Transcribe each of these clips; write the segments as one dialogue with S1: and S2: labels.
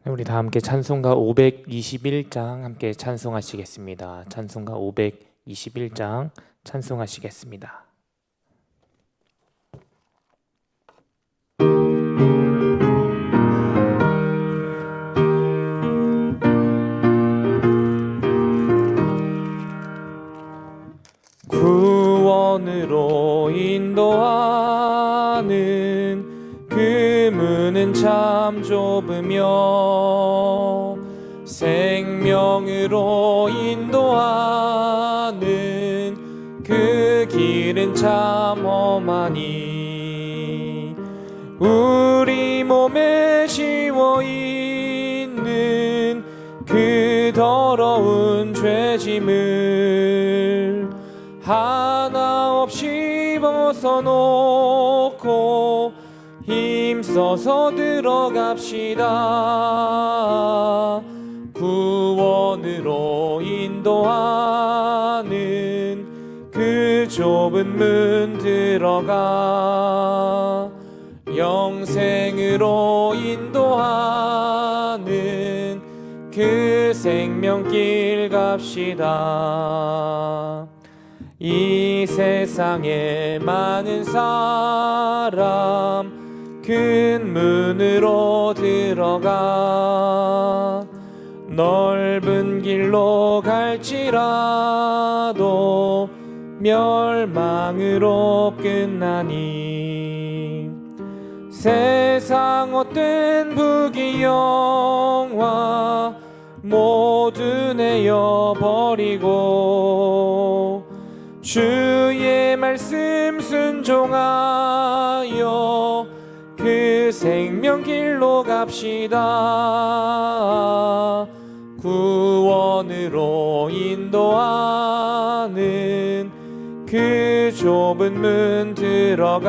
S1: 우리 다 함께 찬송가 521장 함께 찬송하시겠습니다. 찬송가 521장 찬송하시겠습니다. 구원으로 인도하는 그 문은 참 좁으며 생명으로 인도하는 그 길은 참 험하니 우리 몸에 지워 있는 그 더러운 죄짐을 하나 없이 벗어놓고 힘써서 들어갑시다. 구원으로 인도하는 그 좁은 문 들어가 영생으로 인도하는 그 생명길 갑시다. 이 세상에 많은 사람 큰 문으로 들어가 넓은 길로 갈지라도 멸망으로 끝나니 세상 헛된 부귀영화 모두 내어버리고 주의 말씀 순종하여 그 생명길로 갑시다. 구원으로 인도하는 그 좁은 문 들어가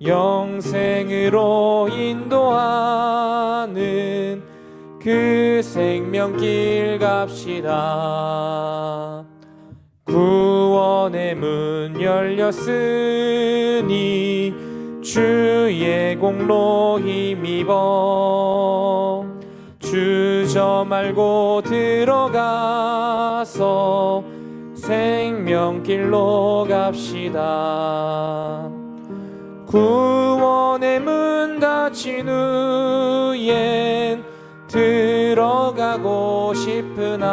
S1: 영생으로 인도하는 그 생명길 갑시다. 구원의 문 열렸으니 주의 공로 힘입어 주저 말고 들어가서 생명길로 갑시다. 구원의 문 닫힌 후엔 들어가고 싶으나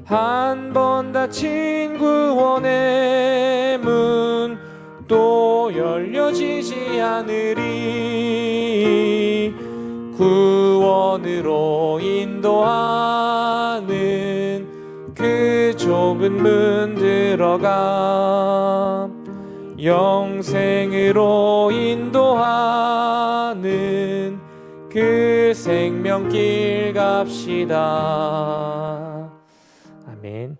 S1: 한 번 닫힌 구원의 문 또 열려지지 않으리. 구원으로 인도하는 그 좁은 문 들어가 영생으로 인도하는 그 생명길 갑시다. 아멘.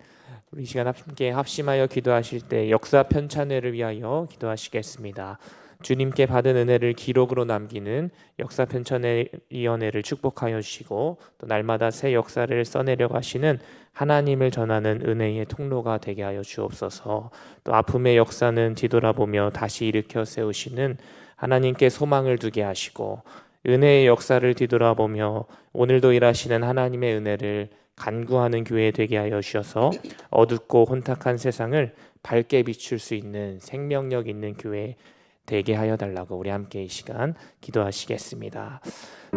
S1: 우리 시간 함께 합심하여 기도하실 때 역사 편찬회를 위하여 기도하시겠습니다. 주님께 받은 은혜를 기록으로 남기는 역사 편찬회위원회를 축복하여 주시고 또 날마다 새 역사를 써내려 가시는 하나님을 전하는 은혜의 통로가 되게 하여 주옵소서. 또 아픔의 역사는 뒤돌아보며 다시 일으켜 세우시는 하나님께 소망을 두게 하시고 은혜의 역사를 뒤돌아보며 오늘도 일하시는 하나님의 은혜를 간구하는 교회 되게 하여 주셔서 어둡고 혼탁한 세상을 밝게 비출 수 있는 생명력 있는 교회 되게 하여 달라고 우리 함께 이 시간 기도하시겠습니다.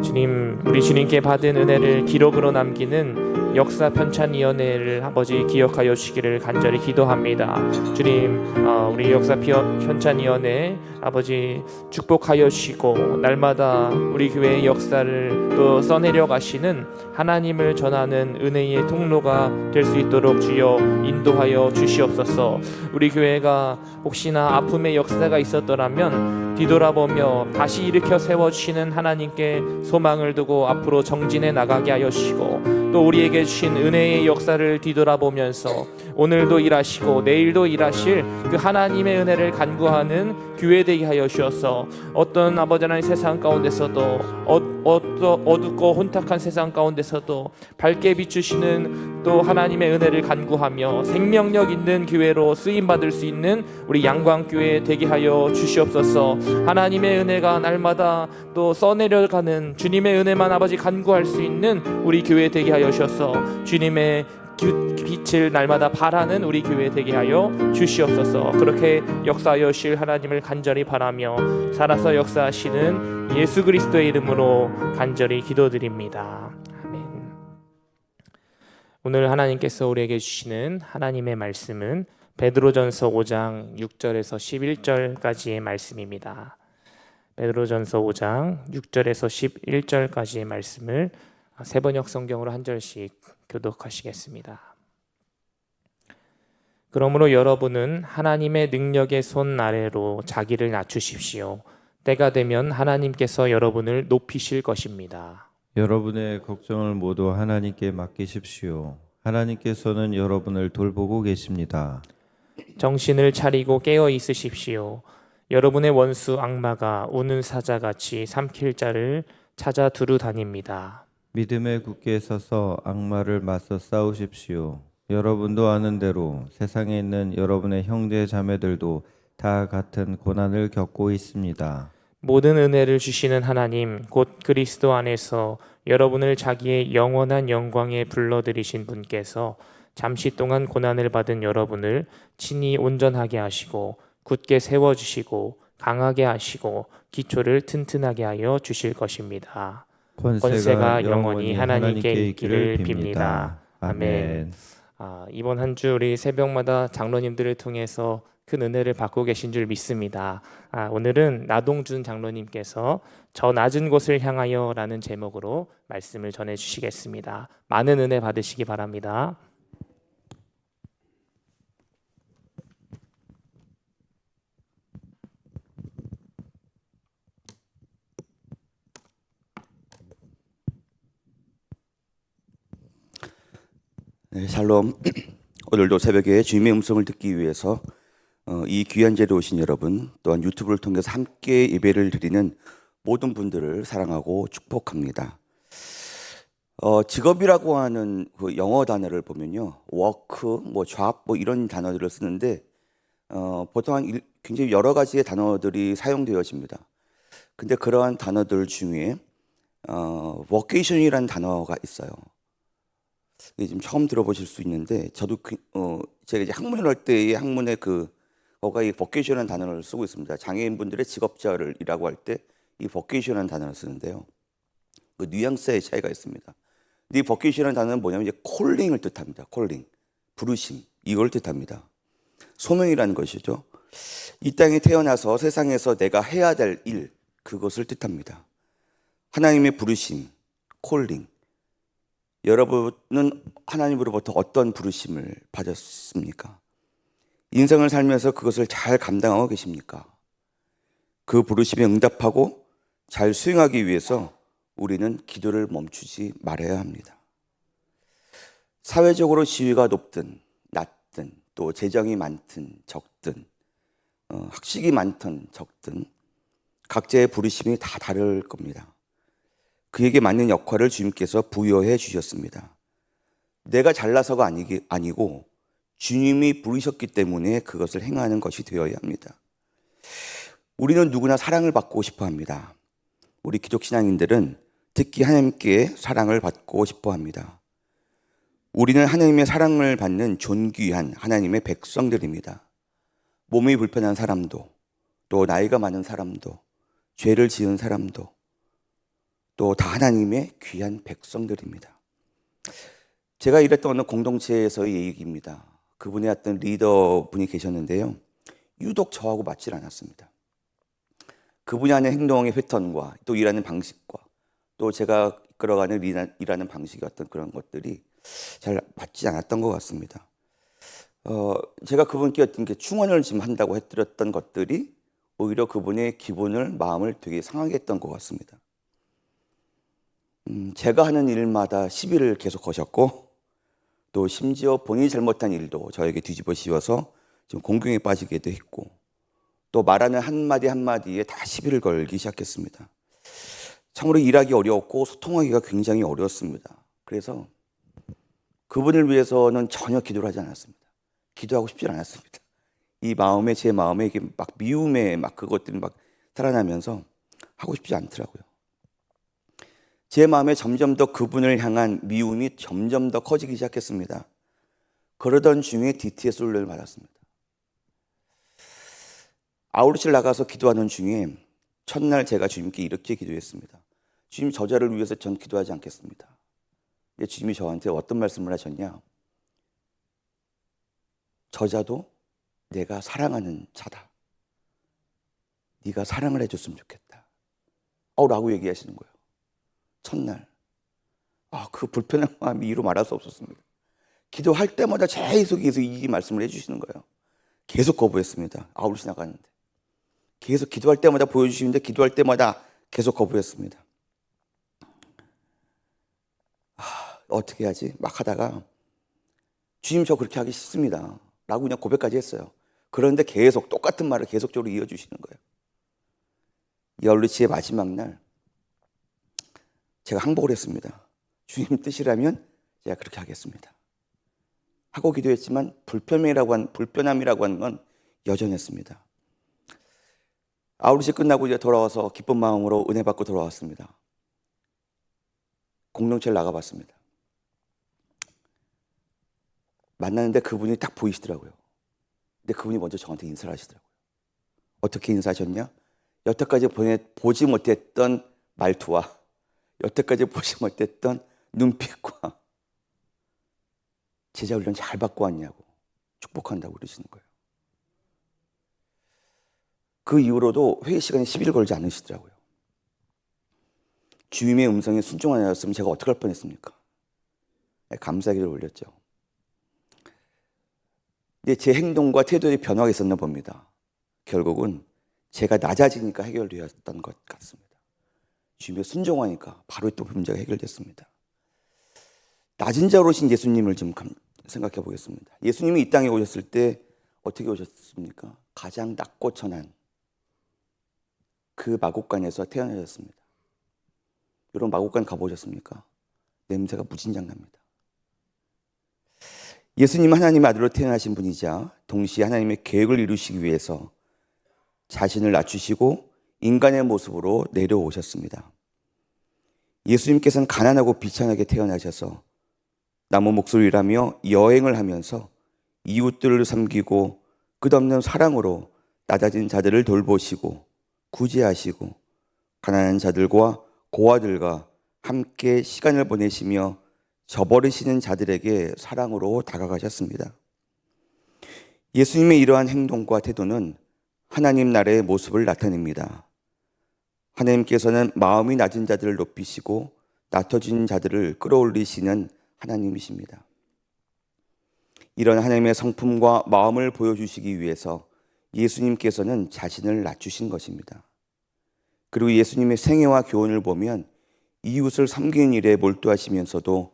S1: 주님, 우리 주님께 받은 은혜를 기록으로 남기는 역사 편찬위원회를 아버지 기억하여 주시기를 간절히 기도합니다. 주님, 우리 역사 편찬위원회 아버지 축복하여 주시고 날마다 우리 교회의 역사를 또 써내려 가시는 하나님을 전하는 은혜의 통로가 될 수 있도록 주여 인도하여 주시옵소서. 우리 교회가 혹시나 아픔의 역사가 있었더라면 뒤돌아보며 다시 일으켜 세워주시는 하나님께 소망을 두고 앞으로 정진해 나가게 하여 주시고 또 우리에게 주신 은혜의 역사를 뒤돌아보면서 오늘도 일하시고 내일도 일하실 그 하나님의 은혜를 간구하는 교회 되게 하여 주셔서 어떤 아버지 하나님 세상 가운데서도 어둡고 혼탁한 세상 가운데서도 밝게 비추시는 또 하나님의 은혜를 간구하며 생명력 있는 교회로 쓰임받을 수 있는 우리 양광교회 되게 하여 주시옵소서. 하나님의 은혜가 날마다 또 써내려가는 주님의 은혜만 아버지 간구할 수 있는 우리 교회 되게 하여 주셔서 주님의 빛을 날마다 발하는 우리 교회 되게 하여 주시옵소서. 그렇게 역사하실 하나님을 간절히 바라며 살아서 역사하시는 예수 그리스도의 이름으로 간절히 기도드립니다. 아멘. 오늘 하나님께서 우리에게 주시는 하나님의 말씀은 베드로전서 5장 6절에서 11절까지의 말씀입니다. 베드로전서 5장 6절에서 11절까지의 말씀을 세번역 성경으로 한 절씩 교독하시겠습니다. 그러므로 여러분은 하나님의 능력의 손 아래로 자기를 낮추십시오. 때가 되면 하나님께서 여러분을 높이실 것입니다.
S2: 여러분의 걱정을 모두 하나님께 맡기십시오. 하나님께서는 여러분을 돌보고 계십니다.
S1: 정신을 차리고 깨어 있으십시오. 여러분의 원수 악마가 우는 사자같이 삼킬 자를 찾아 두루 다닙니다.
S2: 믿음에 굳게 서서 악마를 맞서 싸우십시오. 여러분도 아는 대로 세상에 있는 여러분의 형제 자매들도 다 같은 고난을 겪고 있습니다.
S1: 모든 은혜를 주시는 하나님 곧 그리스도 안에서 여러분을 자기의 영원한 영광에 불러들이신 분께서 잠시 동안 고난을 받은 여러분을 친히 온전하게 하시고 굳게 세워주시고 강하게 하시고 기초를 튼튼하게 하여 주실 것입니다. 권세가 영원히 하나님께 있기를 빕니다. 아멘. 이번 한 주 우리 새벽마다 장로님들을 통해서 큰 은혜를 받고 계신 줄 믿습니다. 오늘은 나동준 장로님께서 저 낮은 곳을 향하여 라는 제목으로 말씀을 전해 주시겠습니다. 많은 은혜 받으시기 바랍니다.
S3: 네, 샬롬. 오늘도 새벽에 주님의 음성을 듣기 위해서 이 귀한 자리에 오신 여러분, 또한 유튜브를 통해서 함께 예배를 드리는 모든 분들을 사랑하고 축복합니다. 직업이라고 하는 그 영어 단어를 보면요, 워크, job, 이런 단어들을 쓰는데 보통 굉장히 여러 가지의 단어들이 사용되어집니다. 근데 그러한 단어들 중에 vocation이라는 단어가 있어요. 이게 지금 처음 들어보실 수 있는데, 저도 제가 이제 학문을 할 때의 학문에 거가 이 vocation이라는 단어를 쓰고 있습니다. 장애인분들의 직업자를이라고 할 때 이 vocation이라는 단어를 쓰는데요. 그 뉘앙스의 차이가 있습니다. 근데 이 vocation이라는 단어는 뭐냐면 이제 calling을 뜻합니다. calling, 부르심, 이걸 뜻합니다. 소명이라는 것이죠. 이 땅에 태어나서 세상에서 내가 해야 될 일, 그것을 뜻합니다. 하나님의 부르심, calling. 여러분은 하나님으로부터 어떤 부르심을 받았습니까? 인생을 살면서 그것을 잘 감당하고 계십니까? 그 부르심에 응답하고 잘 수행하기 위해서 우리는 기도를 멈추지 말아야 합니다. 사회적으로 지위가 높든 낮든, 또 재정이 많든 적든, 학식이 많든 적든 각자의 부르심이 다 다를 겁니다. 그에게 맞는 역할을 주님께서 부여해 주셨습니다. 내가 잘나서가 아니고 주님이 부르셨기 때문에 그것을 행하는 것이 되어야 합니다. 우리는 누구나 사랑을 받고 싶어 합니다. 우리 기독신앙인들은 특히 하나님께 사랑을 받고 싶어 합니다. 우리는 하나님의 사랑을 받는 존귀한 하나님의 백성들입니다. 몸이 불편한 사람도, 또 나이가 많은 사람도, 죄를 지은 사람도, 또 다 하나님의 귀한 백성들입니다. 제가 일했던 어느 공동체에서의 얘기입니다. 그분의 어떤 리더분이 계셨는데요, 유독 저하고 맞질 않았습니다. 그분이 하는 행동의 패턴과 또 일하는 방식과 또 제가 이끌어가는 일하는 방식의 어떤 그런 것들이 잘 맞지 않았던 것 같습니다. 제가 그분께 어떤 게 충원을 지금 한다고 해드렸던 것들이 오히려 그분의 기분을, 마음을 되게 상하게 했던 것 같습니다. 제가 하는 일마다 시비를 계속 거셨고, 또 심지어 본인이 잘못한 일도 저에게 뒤집어 씌워서 지금 공경에 빠지기도 했고, 또 말하는 한마디 한마디에 다 시비를 걸기 시작했습니다. 참으로 일하기 어려웠고 소통하기가 굉장히 어려웠습니다. 그래서 그분을 위해서는 전혀 기도를 하지 않았습니다. 기도하고 싶지 않았습니다. 이 마음에, 제 마음에 이게 막 미움에 막 그것들이 막 살아나면서 하고 싶지 않더라고요. 제 마음에 점점 더 그분을 향한 미움이 점점 더 커지기 시작했습니다. 그러던 중에 DTS 훈련을 받았습니다. 아울렛을 나가서 기도하는 중에 첫날 제가 주님께 이렇게 기도했습니다. 주님, 저자를 위해서 전 기도하지 않겠습니다. 주님이 저한테 어떤 말씀을 하셨냐? 저자도 내가 사랑하는 자다. 네가 사랑을 해줬으면 좋겠다. 라고 얘기하시는 거예요. 첫날. 그 불편한 마음이 이루 말할 수 없었습니다. 기도할 때마다 계속 이 말씀을 해주시는 거예요. 계속 거부했습니다. 아울렛이 나가는데. 계속 기도할 때마다 보여주시는데 기도할 때마다 계속 거부했습니다. 어떻게 하지? 막 하다가 주님, 저 그렇게 하기 싫습니다 라고 그냥 고백까지 했어요. 그런데 계속 똑같은 말을 계속적으로 이어주시는 거예요. 이 아울렛의 마지막 날 제가 항복을 했습니다. 주님 뜻이라면 제가 그렇게 하겠습니다 하고 기도했지만 불편함이라고 하는 건 여전했습니다. 아울렛이 끝나고 이제 돌아와서 기쁜 마음으로 은혜 받고 돌아왔습니다. 공동체를 나가봤습니다. 만났는데 그분이 딱 보이시더라고요. 근데 그분이 먼저 저한테 인사를 하시더라고요. 어떻게 인사하셨냐? 여태까지 보지 못했던 말투와 여태까지 보지 못했던 눈빛과 제자 훈련 잘 받고 왔냐고 축복한다고 그러시는 거예요. 그 이후로도 회의 시간에 시비를 걸지 않으시더라고요. 주님의 음성에 순종하였으면 제가 어떻게 할 뻔했습니까? 감사기를 올렸죠. 근데 제 행동과 태도의 변화가 있었나 봅니다. 결국은 제가 낮아지니까 해결되었던 것 같습니다. 주님의 순종하니까 바로 또 문제가 해결됐습니다. 낮은 자로 오신 예수님을 좀 생각해 보겠습니다. 예수님이 이 땅에 오셨을 때 어떻게 오셨습니까? 가장 낮고 천한 그 마곡간에서 태어나셨습니다. 여러분, 마곡간 가보셨습니까? 냄새가 무진장납니다. 예수님 하나님의 아들로 태어나신 분이자 동시에 하나님의 계획을 이루시기 위해서 자신을 낮추시고 인간의 모습으로 내려오셨습니다. 예수님께서는 가난하고 비천하게 태어나셔서 나무 목소리를 일하며 여행을 하면서 이웃들을 섬기고 끝없는 사랑으로 낮아진 자들을 돌보시고 구제하시고 가난한 자들과 고아들과 함께 시간을 보내시며 저버리시는 자들에게 사랑으로 다가가셨습니다. 예수님의 이러한 행동과 태도는 하나님 나라의 모습을 나타냅니다. 하나님께서는 마음이 낮은 자들을 높이시고 낮아진 자들을 끌어올리시는 하나님이십니다. 이런 하나님의 성품과 마음을 보여주시기 위해서 예수님께서는 자신을 낮추신 것입니다. 그리고 예수님의 생애와 교훈을 보면 이웃을 섬기는 일에 몰두하시면서도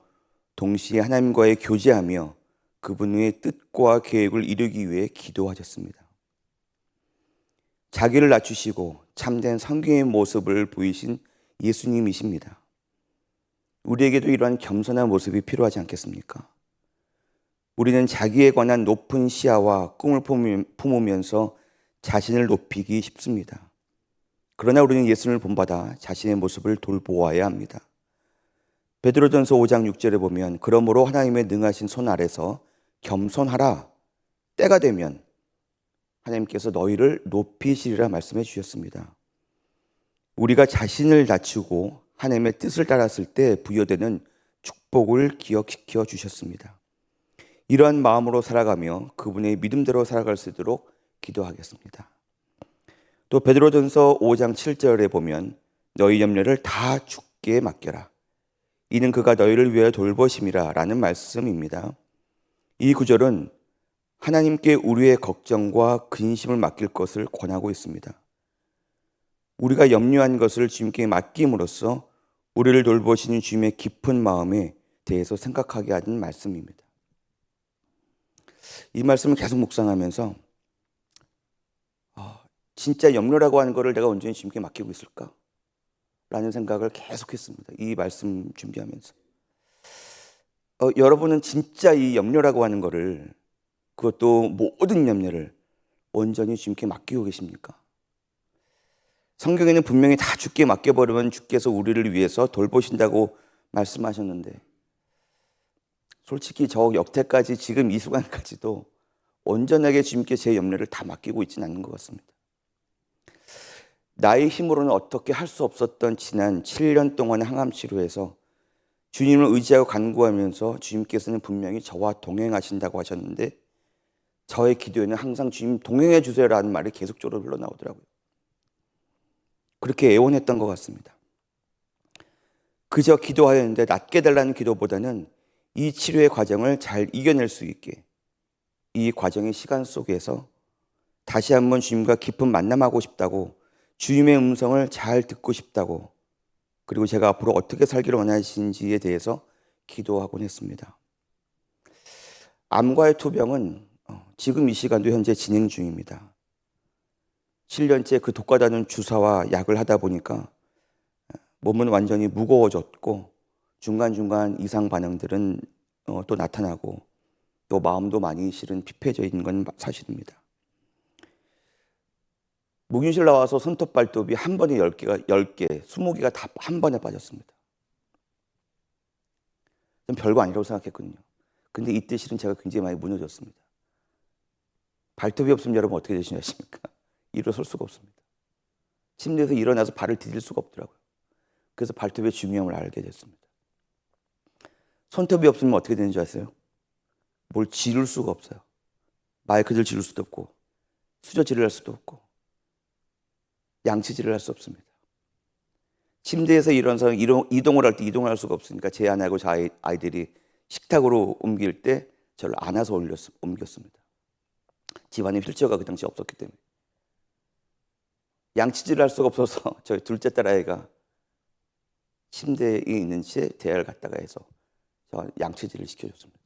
S3: 동시에 하나님과의 교제하며 그분의 뜻과 계획을 이루기 위해 기도하셨습니다. 자기를 낮추시고 참된 성경의 모습을 보이신 예수님이십니다. 우리에게도 이러한 겸손한 모습이 필요하지 않겠습니까? 우리는 자기에 관한 높은 시야와 꿈을 품으면서 자신을 높이기 쉽습니다. 그러나 우리는 예수님을 본받아 자신의 모습을 돌보아야 합니다. 베드로전서 5장 6절에 보면 그러므로 하나님의 능하신 손 아래서 겸손하라. 때가 되면 하나님께서 너희를 높이시리라 말씀해 주셨습니다. 우리가 자신을 낮추고 하나님의 뜻을 따랐을 때 부여되는 축복을 기억시켜 주셨습니다. 이러한 마음으로 살아가며 그분의 믿음대로 살아갈 수 있도록 기도하겠습니다. 또 베드로전서 5장 7절에 보면 너희 염려를 다 주께 맡겨라. 이는 그가 너희를 위하여 돌보심이라 라는 말씀입니다. 이 구절은 하나님께 우리의 걱정과 근심을 맡길 것을 권하고 있습니다. 우리가 염려한 것을 주님께 맡김으로써 우리를 돌보시는 주님의 깊은 마음에 대해서 생각하게 하는 말씀입니다. 이 말씀을 계속 묵상하면서 진짜 염려라고 하는 것을 내가 온전히 주님께 맡기고 있을까? 라는 생각을 계속했습니다. 이 말씀 준비하면서. 여러분은 진짜 이 염려라고 하는 것을, 그것도 모든 염려를 온전히 주님께 맡기고 계십니까? 성경에는 분명히 다 주께 맡겨버리면 주께서 우리를 위해서 돌보신다고 말씀하셨는데 솔직히 저 여태까지 지금 이 순간까지도 온전하게 주님께 제 염려를 다 맡기고 있지는 않는 것 같습니다. 나의 힘으로는 어떻게 할 수 없었던 지난 7년 동안의 항암 치료에서 주님을 의지하고 간구하면서 주님께서는 분명히 저와 동행하신다고 하셨는데 저의 기도에는 항상 주님 동행해 주세요라는 말이 계속적으로 흘러나오더라고요. 그렇게 애원했던 것 같습니다. 그저 기도하였는데 낫게 달라는 기도보다는 이 치료의 과정을 잘 이겨낼 수 있게 이 과정의 시간 속에서 다시 한번 주님과 깊은 만남하고 싶다고 주님의 음성을 잘 듣고 싶다고 그리고 제가 앞으로 어떻게 살기를 원하시는지에 대해서 기도하곤 했습니다. 암과의 투병은 지금 이 시간도 현재 진행 중입니다. 7년째 그 독가다는 주사와 약을 하다 보니까 몸은 완전히 무거워졌고 중간중간 이상 반응들은 또 나타나고 또 마음도 많이 실은 피폐해져 있는 건 사실입니다. 목욕실 나와서 손톱 발톱이 한 번에 10개, 20개가 다 한 번에 빠졌습니다. 좀 별거 아니라고 생각했거든요. 근데 이때 실은 제가 굉장히 많이 무너졌습니다. 발톱이 없으면 여러분 어떻게 되시냐십니까? 일어설 수가 없습니다. 침대에서 일어나서 발을 디딜 수가 없더라고요. 그래서 발톱의 중요함을 알게 됐습니다. 손톱이 없으면 어떻게 되는 줄 아세요? 뭘 지를 수가 없어요. 마이크를 지를 수도 없고 수저질을 할 수도 없고 양치질을 할 수 없습니다. 침대에서 일어나서 이동을 할 때 이동을 할 수가 없으니까 제 아내하고 제 아이들이 식탁으로 옮길 때 저를 안아서 옮겼습니다. 집안에 휠체어가 그 당시에 없었기 때문에. 양치질을 할 수가 없어서 저희 둘째 딸 아이가 침대에 있는 채 대야를 갖다가 해서 저 양치질을 시켜줬습니다.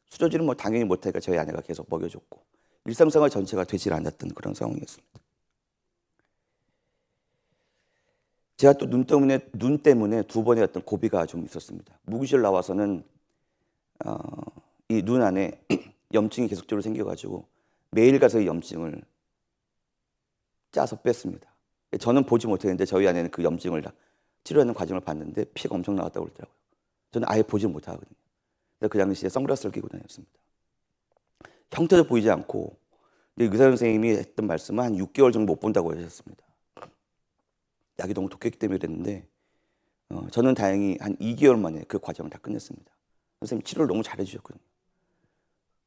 S3: 수저질은 뭐 당연히 못하니까 저희 아내가 계속 먹여줬고 일상생활 전체가 되질 않았던 그런 상황이었습니다. 제가 또 눈 때문에 두 번의 어떤 고비가 좀 있었습니다. 무기실 나와서는 이 눈 안에 염증이 계속적으로 생겨가지고 매일 가서 이 염증을 짜서 뺐습니다. 저는 보지 못했는데 저희 아내는 그 염증을 치료하는 과정을 봤는데 피가 엄청 나왔다고 그러더라고요. 저는 아예 보지 못하거든요. 그 당시에 선글라스를 끼고 다녔습니다. 형태도 보이지 않고 의사 선생님이 했던 말씀은 한 6개월 정도 못 본다고 하셨습니다. 약이 너무 독했기 때문에 그랬는데 저는 다행히 한 2개월 만에 그 과정을 다 끝냈습니다. 선생님 치료를 너무 잘해 주셨거든요.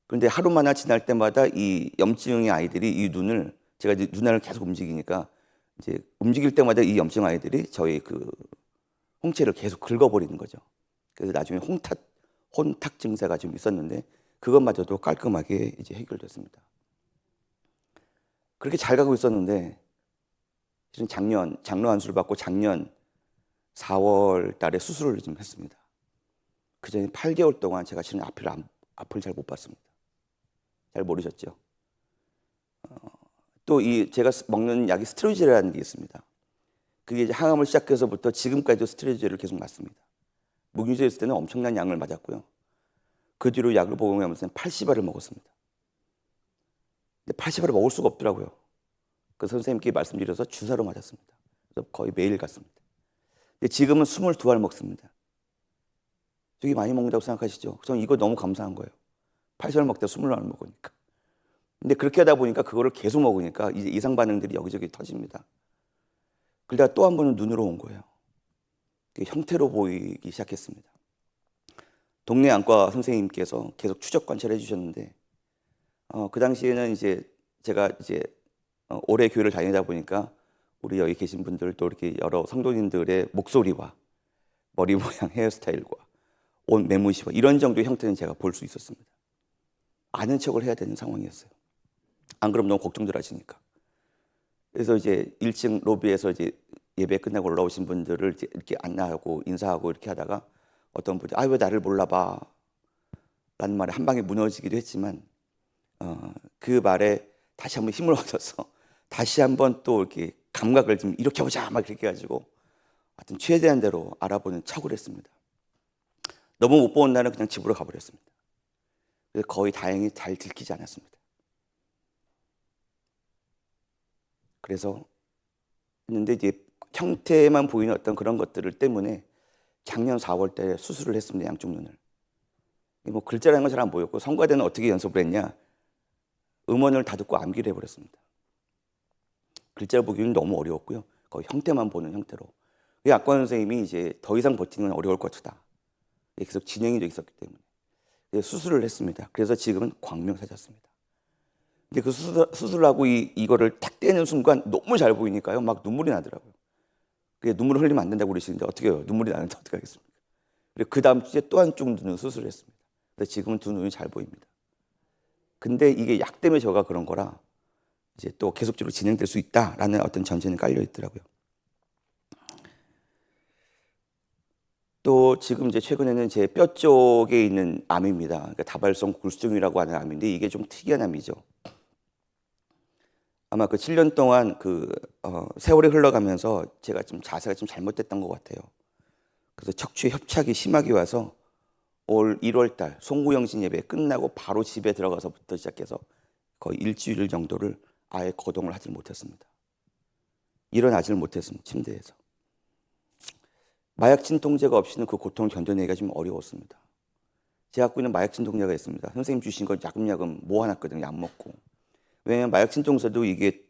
S3: 그런데 하루마나 지날 때마다 이 염증의 아이들이 이 눈을 제가 이제 눈알을 계속 움직이니까 이제 움직일 때마다 이 염증 아이들이 저희 그 홍채를 계속 긁어버리는 거죠. 그래서 나중에 혼탁 증세가 좀 있었는데 그것마저도 깔끔하게 이제 해결됐습니다. 그렇게 잘 가고 있었는데 실은 작년 장로 안수를 받고 작년 4월 달에 수술을 좀 했습니다. 그 전에 8개월 동안 제가 실은 앞을 잘 못 봤습니다. 잘 모르셨죠? 또 제가 먹는 약이 스테로이드라는 게 있습니다. 그게 이제 항암을 시작해서부터 지금까지도 스테로이드를 계속 맞습니다. 무기주에 있을 때는 엄청난 양을 맞았고요. 그 뒤로 약을 복용하면서 80알을 먹었습니다. 근데 80알을 먹을 수가 없더라고요. 그 선생님께 말씀드려서 주사로 맞았습니다. 그래서 거의 매일 갔습니다. 근데 지금은 22알 먹습니다. 되게 많이 먹는다고 생각하시죠? 저는 이거 너무 감사한 거예요. 80알 먹다 22알 먹으니까. 근데 그렇게 하다 보니까 그거를 계속 먹으니까 이제 이상 반응들이 여기저기 터집니다. 그러다가 또 한 번은 눈으로 온 거예요. 형태로 보이기 시작했습니다. 동네 안과 선생님께서 계속 추적 관찰해 주셨는데 그 당시에는 이제 제가 이제 오래 교회를 다니다 보니까 우리 여기 계신 분들 또 이렇게 여러 성도님들의 목소리와 머리 모양, 헤어스타일과 옷 매무시와 이런 정도의 형태는 제가 볼 수 있었습니다. 아는 척을 해야 되는 상황이었어요. 안 그러면 너무 걱정들 하시니까. 그래서 이제 1층 로비에서 이제 예배 끝나고 올라오신 분들을 이렇게 안내하고 인사하고 이렇게 하다가 어떤 분이 왜 나를 몰라봐 라는 말에 한 방에 무너지기도 했지만 그 말에 다시 한번 힘을 얻어서 다시 한번 또 이렇게 감각을 좀 이렇게 보자 막 이렇게 해가지고 하여튼 최대한 대로 알아보는 척을 했습니다. 너무 못 본 날은 그냥 집으로 가버렸습니다. 그래서 거의 다행히 잘 들키지 않았습니다. 그래서 했는데 이제 형태만 보이는 어떤 그런 것들을 때문에 작년 4월 때 수술을 했습니다. 양쪽 눈을. 뭐 글자라는 건 잘 안 보였고 성과대는 어떻게 연습을 했냐? 음원을 다 듣고 암기를 해버렸습니다. 글자를 보기는 너무 어려웠고요. 거의 형태만 보는 형태로. 약관 선생님이 이제 더 이상 버티는 건 어려울 것이다. 계속 진행이 돼 있었기 때문에 수술을 했습니다. 그래서 지금은 광명사졌습니다. 근데 그 수술하고 이거를 탁 떼는 순간 너무 잘 보이니까요. 막 눈물이 나더라고요. 눈물을 흘리면 안 된다고 그러시는데 어떻게 해요? 눈물이 나는데 어떻게 하겠습니까? 그리고 그 다음 주에 또 한쪽 눈을 수술을 했습니다. 근데 지금은 두 눈이 잘 보입니다. 근데 이게 약 때문에 저가 그런 거라 이제 또 계속적으로 진행될 수 있다라는 어떤 전제는 깔려 있더라고요. 또 지금 이제 최근에는 제 뼈 쪽에 있는 암입니다. 그러니까 다발성 굴수증이라고 하는 암인데 이게 좀 특이한 암이죠. 아마 그 7년 동안 세월이 흘러가면서 제가 좀 자세가 좀 잘못됐던 것 같아요. 그래서 척추에 협착이 심하게 와서 올 1월 달 송구영신 예배 끝나고 바로 집에 들어가서부터 시작해서 거의 일주일 정도를 아예 거동을 하지 못했습니다. 일어나질 못했습니다. 침대에서. 마약 진통제가 없이는 그 고통을 견뎌내기가 좀 어려웠습니다. 제 갖고 있는 마약 진통제가 있습니다. 선생님 주신 거 야금야금 모아놨거든요. 약 먹고. 왜냐하면 마약 진통제도 이게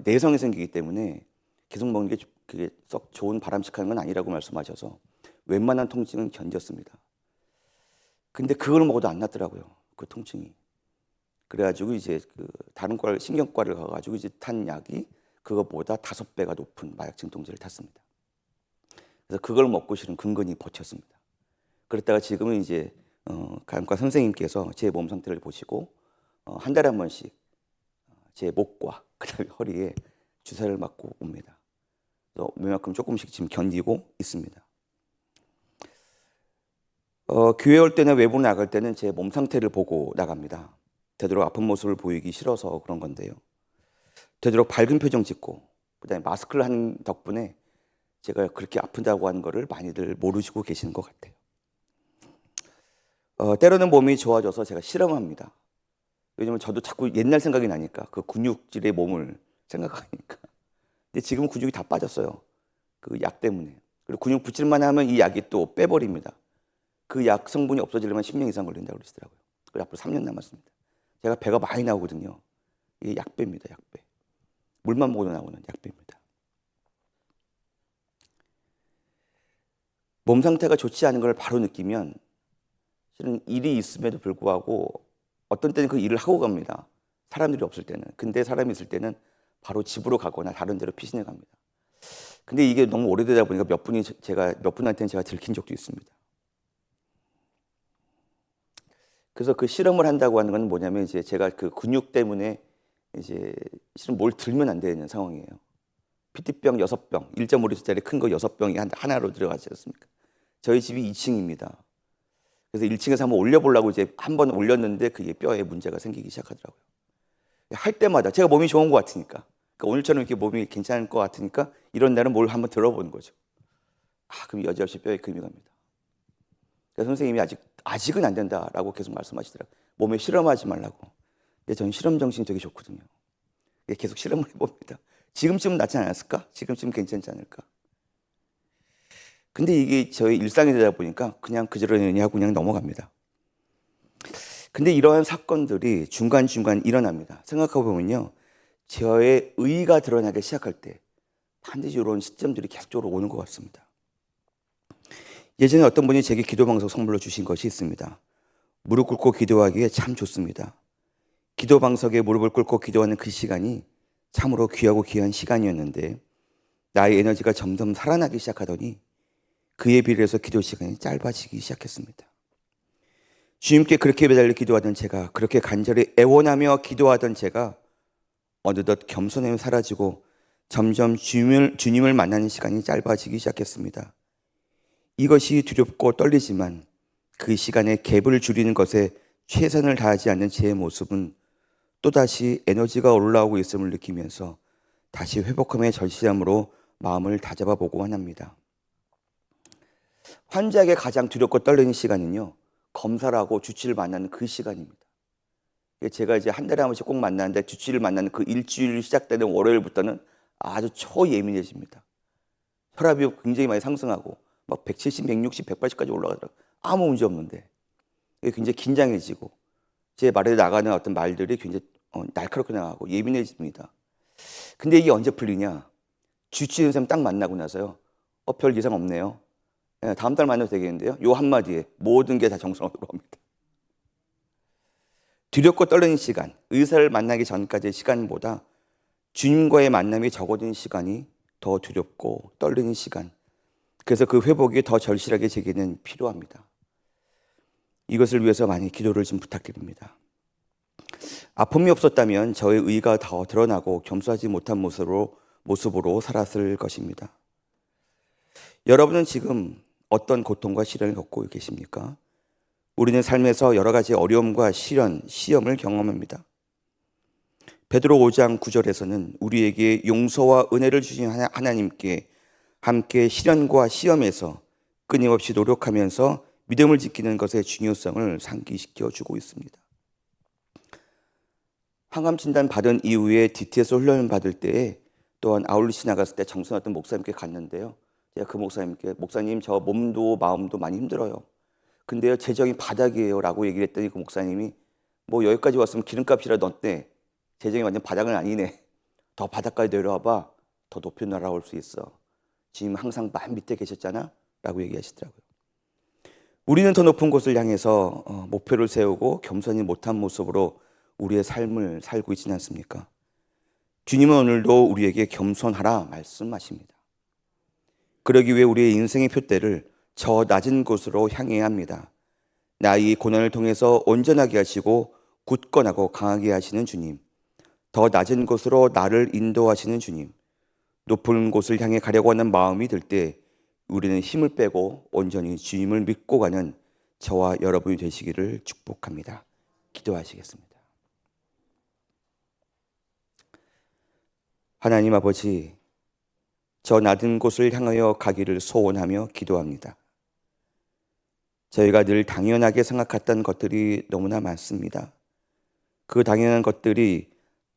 S3: 내성이 생기기 때문에 계속 먹는 게 그게 썩 좋은 바람직한 건 아니라고 말씀하셔서 웬만한 통증은 견뎠습니다. 근데 그걸 먹어도 안 낫더라고요. 그 통증이. 그래가지고 이제 다른 과 신경과를 가가지고 이제 탄 약이 그것보다 5배가 높은 마약 진통제를 탔습니다. 그래서 그걸 먹고 실은 근근히 버텼습니다. 그랬다가 지금은 이제 간과 선생님께서 제 몸 상태를 보시고 한 달에 한 번씩 제 목과 그다음에 허리에 주사를 맞고 옵니다. 그래서 웬만큼 조금씩 지금 견디고 있습니다. 교회 올 때나 외부 나갈 때는 제 몸 상태를 보고 나갑니다. 되도록 아픈 모습을 보이기 싫어서 그런 건데요. 되도록 밝은 표정 짓고 그다음에 마스크를 한 덕분에 제가 그렇게 아프다고 하는 거를 많이들 모르시고 계시는 것 같아요. 때로는 몸이 좋아져서 제가 실험합니다. 왜냐면 저도 자꾸 옛날 생각이 나니까 그 근육질의 몸을 생각하니까. 근데 지금 근육이 다 빠졌어요. 그 약 때문에. 그리고 근육 붙일만 하면 이 약이 또 빼버립니다. 그 약 성분이 없어지려면 10년 이상 걸린다고 그러시더라고요. 그래서 앞으로 3년 남았습니다. 제가 배가 많이 나오거든요. 이게 약배입니다. 약배. 물만 먹어도 나오는 약배입니다. 몸 상태가 좋지 않은 걸 바로 느끼면 실은 일이 있음에도 불구하고 어떤 때는 그 일을 하고 갑니다. 사람들이 없을 때는. 근데 사람이 있을 때는 바로 집으로 가거나 다른 데로 피신해 갑니다. 근데 이게 너무 오래되다 보니까 몇 분한테는 제가 들킨 적도 있습니다. 그래서 그 실험을 한다고 하는 건 뭐냐면 이제 제가 그 근육 때문에 이제 실은 뭘 들면 안 되는 상황이에요. PT병 6병, 1.5리터짜리 큰 거 6병이 하나로 들어가지 않습니까? 저희 집이 2층입니다. 그래서 1층에서 한번 올려보려고 이제 한번 올렸는데 그게 뼈에 문제가 생기기 시작하더라고요. 할 때마다 제가 몸이 좋은 것 같으니까, 그러니까 오늘처럼 이렇게 몸이 괜찮을 것 같으니까 이런 날은 뭘 한번 들어보는 거죠. 그럼 여지없이 뼈에 금이 갑니다. 그래서 선생님이 아직은 안 된다라고 계속 말씀하시더라고요. 몸에 실험하지 말라고. 근데 저는 실험 정신이 되게 좋거든요. 계속 실험을 해봅니다. 지금쯤은 낫지 않았을까? 지금쯤 괜찮지 않을까? 근데 이게 저의 일상이 되다 보니까 그냥 그저러니 하고 그냥 넘어갑니다. 근데 이러한 사건들이 중간중간 일어납니다. 생각해보면요. 저의 의의가 드러나기 시작할 때 반드시 이런 시점들이 계속적으로 오는 것 같습니다. 예전에 어떤 분이 제게 기도방석 선물로 주신 것이 있습니다. 무릎 꿇고 기도하기에 참 좋습니다. 기도방석에 무릎을 꿇고 기도하는 그 시간이 참으로 귀하고 귀한 시간이었는데 나의 에너지가 점점 살아나기 시작하더니 그에 비례해서 기도 시간이 짧아지기 시작했습니다. 주님께 그렇게 매달려 기도하던 제가, 그렇게 간절히 애원하며 기도하던 제가 어느덧 겸손함이 사라지고 점점 주님을 만나는 시간이 짧아지기 시작했습니다. 이것이 두렵고 떨리지만 그 시간에 갭을 줄이는 것에 최선을 다하지 않는 제 모습은 또다시 에너지가 올라오고 있음을 느끼면서 다시 회복함의 절실함으로 마음을 다잡아 보고만 합니다. 환자에게 가장 두렵고 떨리는 시간은요, 검사를 하고 주치를 만나는 그 시간입니다. 제가 이제 한 달에 한 번씩 꼭 만나는데 주치를 만나는 그 일주일 시작되는 월요일부터는 아주 초예민해집니다. 혈압이 굉장히 많이 상승하고 막 170, 160, 180까지 올라가더라고요. 아무 문제 없는데 굉장히 긴장해지고 제 말에 나가는 어떤 말들이 굉장히 날카롭게 나가고 예민해집니다. 근데 이게 언제 풀리냐? 주치의 선생님 딱 만나고 나서요. 별 이상 없네요. 다음 달 만나도 되겠는데요. 요 한마디에 모든 게 다 정상으로 돌아옵니다. 두렵고 떨리는 시간, 의사를 만나기 전까지의 시간보다 주님과의 만남이 적어진 시간이 더 두렵고 떨리는 시간. 그래서 그 회복이 더 절실하게 제게는 필요합니다. 이것을 위해서 많이 기도를 좀 부탁드립니다. 아픔이 없었다면 저의 의가 더 드러나고 겸손하지 못한 모습으로 살았을 것입니다. 여러분은 지금 어떤 고통과 시련을 겪고 계십니까? 우리는 삶에서 여러 가지 어려움과 시험을 경험합니다. 베드로 5장 9절에서는 우리에게 용서와 은혜를 주신 하나님께 함께 시련과 시험에서 끊임없이 노력하면서 믿음을 지키는 것의 중요성을 상기시켜 주고 있습니다. 항암 진단 받은 이후에 DTS 훈련 받을 때에 또한 아울렛이 나갔을 때 정선했던 목사님께 갔는데요. 제가 그 목사님 저 몸도 마음도 많이 힘들어요. 근데요 재정이 바닥이에요 라고 얘기를 했더니 그 목사님이 뭐 여기까지 왔으면 기름값이라도 넣었대. 재정이 완전 바닥은 아니네. 더 바닥까지 내려와봐. 더 높이 날아올 수 있어. 지금 항상 맨 밑에 계셨잖아 라고 얘기하시더라고요. 우리는 더 높은 곳을 향해서 목표를 세우고 겸손히 못한 모습으로 우리의 삶을 살고 있지는 않습니까? 주님은 오늘도 우리에게 겸손하라 말씀하십니다. 그러기 위해 우리의 인생의 표대를 저 낮은 곳으로 향해야 합니다. 나의 고난을 통해서 온전하게 하시고 굳건하고 강하게 하시는 주님, 더 낮은 곳으로 나를 인도하시는 주님, 높은 곳을 향해 가려고 하는 마음이 들 때 우리는 힘을 빼고 온전히 주님을 믿고 가는 저와 여러분이 되시기를 축복합니다. 기도하시겠습니다. 하나님 아버지, 저 낮은 곳을 향하여 가기를 소원하며 기도합니다. 저희가 늘 당연하게 생각했던 것들이 너무나 많습니다. 그 당연한 것들이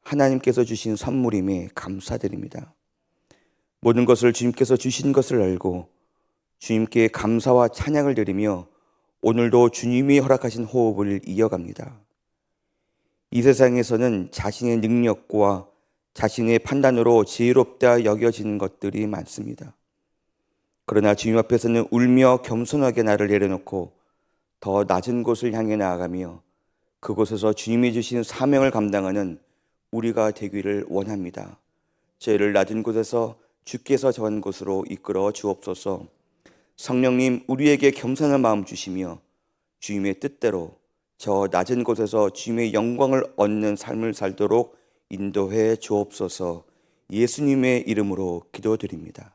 S3: 하나님께서 주신 선물임에 감사드립니다. 모든 것을 주님께서 주신 것을 알고 주님께 감사와 찬양을 드리며 오늘도 주님이 허락하신 호흡을 이어갑니다. 이 세상에서는 자신의 능력과 자신의 판단으로 지혜롭다 여겨지는 것들이 많습니다. 그러나 주님 앞에서는 울며 겸손하게 나를 내려놓고 더 낮은 곳을 향해 나아가며 그곳에서 주님이 주신 사명을 감당하는 우리가 되기를 원합니다. 저희를 낮은 곳에서 주께서 정한 곳으로 이끌어 주옵소서. 성령님, 우리에게 겸손한 마음 주시며 주님의 뜻대로 저 낮은 곳에서 주님의 영광을 얻는 삶을 살도록 인도해 주옵소서. 예수님의 이름으로 기도드립니다.